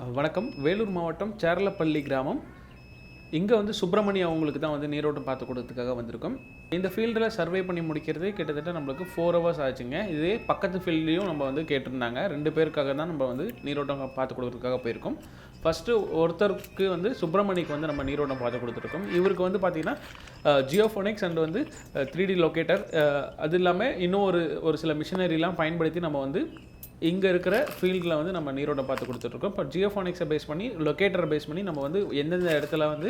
வணக்கம். வேலூர் மாவட்டம் சேரலப்பள்ளி கிராமம். இங்கே வந்து சுப்பிரமணியம் அவங்களுக்கு தான் வந்து நீரோட்டம் பார்த்து கொடுத்ததுக்காக வந்திருக்கோம். இந்த ஃபீல்டில் சர்வே பண்ணி முடிக்கிறது கிட்டத்தட்ட நம்மளுக்கு 4 hours ஆச்சுங்க. இதே பக்கத்து ஃபீல்ட்லேயும் நம்ம வந்து கேட்டிருந்தாங்க. 2 பேருக்காக தான் நம்ம வந்து நீரோட்டம் பார்த்து கொடுக்கறதுக்காக போயிருக்கோம். ஃபஸ்ட்டு ஒருத்தருக்கு வந்து சுப்பிரமணிக்கு வந்து நம்ம நீரோட்டம் பார்த்து கொடுத்துருக்கோம். இவருக்கு வந்து பார்த்திங்கன்னா ஜியோஃபோனிக்ஸ் அண்ட் வந்து 3D லொக்கேட்டர், அது இல்லாமல் இன்னும் ஒரு சில மிஷினரிலாம் பயன்படுத்தி நம்ம வந்து இங்கே இருக்கிற ஃபீல்டில் வந்து நம்ம நீரோட்டம் பார்த்து கொடுத்துட்ருக்கோம். இப்போ ஜியோஃபோனிக்ஸை பேஸ் பண்ணி லொக்கேட்டரை பேஸ் பண்ணி நம்ம வந்து எந்தெந்த இடத்துல வந்து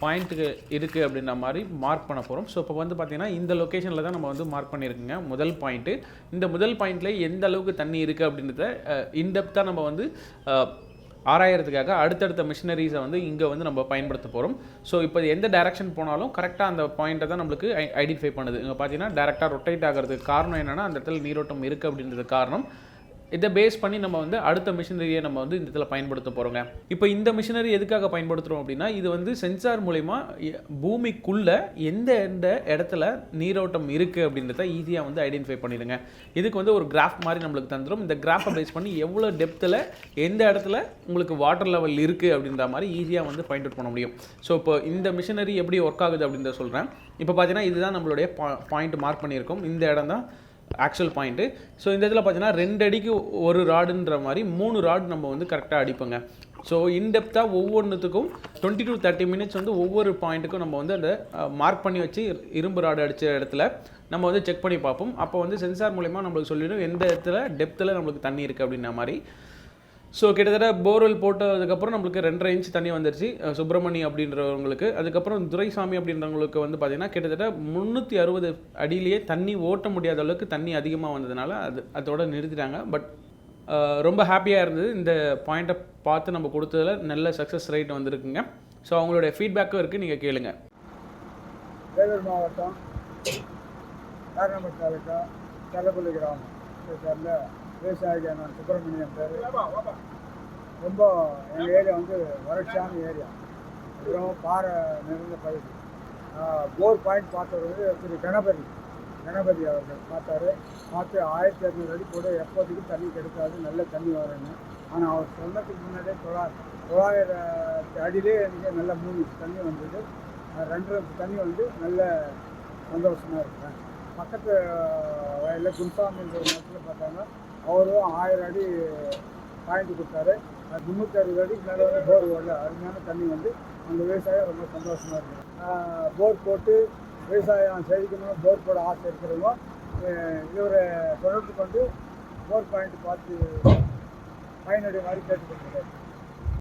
பாயிண்ட்டுக்கு இருக்குது அப்படின்ற மாதிரி மார்க் பண்ண போகிறோம். ஸோ இப்போ வந்து பார்த்திங்கன்னா இந்த லொக்கேஷனில் தான் நம்ம வந்து மார்க் பண்ணியிருக்குங்க முதல் பாயிண்ட்டு. இந்த முதல் பாயிண்ட்டில் எந்த அளவுக்கு தண்ணி இருக்குது அப்படின்றத இன்டெப்த்தாக நம்ம வந்து ஆராயறதுக்காக அடுத்தடுத்த மிஷினரிஸை வந்து இங்கே வந்து நம்ம பயன்படுத்த போகிறோம். ஸோ இப்போ எந்த டைரக்ஷன் போனாலும் கரெக்டாக அந்த பாயிண்ட்டை தான் நம்மளுக்கு ஐடென்டிஃபை பண்ணுது. இங்கே பார்த்தீங்கன்னா டேரெக்டாக ரொட்டேட் ஆகிறதுக்கு காரணம் என்னென்னா அந்த இடத்துல நீரோட்டம் இருக்குது அப்படின்றது காரணம். இதை பேஸ் பண்ணி நம்ம வந்து அடுத்த மிஷினரியை நம்ம வந்து இந்த இடத்துல பயன்படுத்த போகிறோங்க. இப்போ இந்த மிஷினரி எதுக்காக பயன்படுத்துகிறோம் அப்படின்னா, இது வந்து சென்சார் மூலிமா பூமிக்குள்ளே எந்த இடத்துல நீரோட்டம் இருக்குது அப்படின்றத ஈஸியாக வந்து ஐடென்டிஃபை பண்ணிடுங்க. இதுக்கு வந்து ஒரு கிராஃப் மாதிரி நம்மளுக்கு தந்துடும். இந்த கிராஃபை பேஸ் பண்ணி எவ்வளோ டெப்த்தில் எந்த இடத்துல உங்களுக்கு வாட்டர் லெவல் இருக்குது அப்படின்ற மாதிரி ஈஸியாக வந்து ஃபைண்ட் அவுட் பண்ண முடியும். ஸோ இப்போ இந்த மிஷினரி எப்படி ஒர்க் ஆகுது அப்படின்றத சொல்கிறேன். இப்போ பார்த்தீங்கன்னா இதுதான் நம்மளுடைய பாயிண்ட் மார்க் பண்ணியிருக்கோம். இந்த இடம் தான் ஆக்சுவல் பாயிண்ட்டு. ஸோ இந்த இதில் பார்த்தீங்கன்னா 2 அடிக்கு ஒரு ராடுன்ற மாதிரி 3 ராடு நம்ம வந்து கரெக்டாக அடிப்போங்க. ஸோ இன்டெப்த்தாக ஒவ்வொன்றுத்துக்கும் 20 to 30 minutes வந்து ஒவ்வொரு பாயிண்ட்டுக்கும் நம்ம வந்து அந்த மார்க் பண்ணி வச்சு இரும்பு ராடு அடித்த இடத்துல நம்ம வந்து செக் பண்ணி பார்ப்போம். அப்போ வந்து சென்சார் மூலிமா நம்மளுக்கு சொல்லிடும் எந்த இடத்துல டெப்த்தில் நம்மளுக்கு தண்ணி இருக்குது அப்படின்ற மாதிரி. ஸோ கிட்டத்தட்ட போர்வெல் போட்டதுக்கப்புறம் நம்மளுக்கு 2.5 inch தண்ணி வந்துருச்சு சுப்பிரமணி அப்படின்றவங்களுக்கு. அதுக்கப்புறம் துரைசாமி அப்படின்றவங்களுக்கு வந்து பார்த்திங்கன்னா கிட்டத்தட்ட 360 அடியிலேயே தண்ணி ஓட்ட முடியாத அளவுக்கு தண்ணி அதிகமாக வந்ததுனால அதோட நிறுத்திட்டாங்க. பட் ரொம்ப ஹாப்பியாக இருந்தது. இந்த பாயிண்ட்டை பார்த்து நம்ம கொடுத்ததில் நல்ல சக்ஸஸ் ரேட் வந்திருக்குங்க. ஸோ அவங்களுடைய ஃபீட்பேக்கும் இருக்குது, நீங்கள் கேளுங்க. வேலூர் மாவட்டம் காரணம்பட்டி தாலுக்கா சேரலப்பள்ளி கிராமம் சார்ந்த விவசாயிக்கான சுப்பிரமணியம் பேர். ரொம்ப எங்கள் ஏரியா வந்து வறட்சியான ஏரியா, அப்புறம் பாறை நிறைந்த பகுதி. போர் பாயிண்ட் பார்த்தவர் வந்து திரு கணபதி அவர்கள் பார்த்து 1200 அடி கூட எப்போதைக்கு தண்ணி கிடைக்காது, நல்ல தண்ணி வரும்னு. ஆனால் அவர் சொன்னதுக்கு முன்னாடியே 900 அடியிலே எனக்கு நல்ல 3 inch தண்ணி வந்தது. 2 inch தண்ணி வந்து நல்ல சந்தோஷமாக இருக்கேன். பக்கத்து வயலில் குன்சாமின்ற ஒரு நேரத்தில் பார்த்தாங்க, அவரும் 1000 அடி பாயிண்ட் கொடுத்தாரு. 360 அடிக்கு மேலே வந்து போர் ஓடல, அருமையான தண்ணி வந்து அந்த விவசாயம் ரொம்ப சந்தோஷமாக இருக்குது. போர் போட்டு விவசாயம் செழிக்கணும், போர் போட ஆசை இருக்கிறவங்க இவரை தொடர்பு கொண்டு போர் பாயிண்ட் பார்த்து பயனுடைய மாதிரி கேட்டுக்கொள்கிறேன்.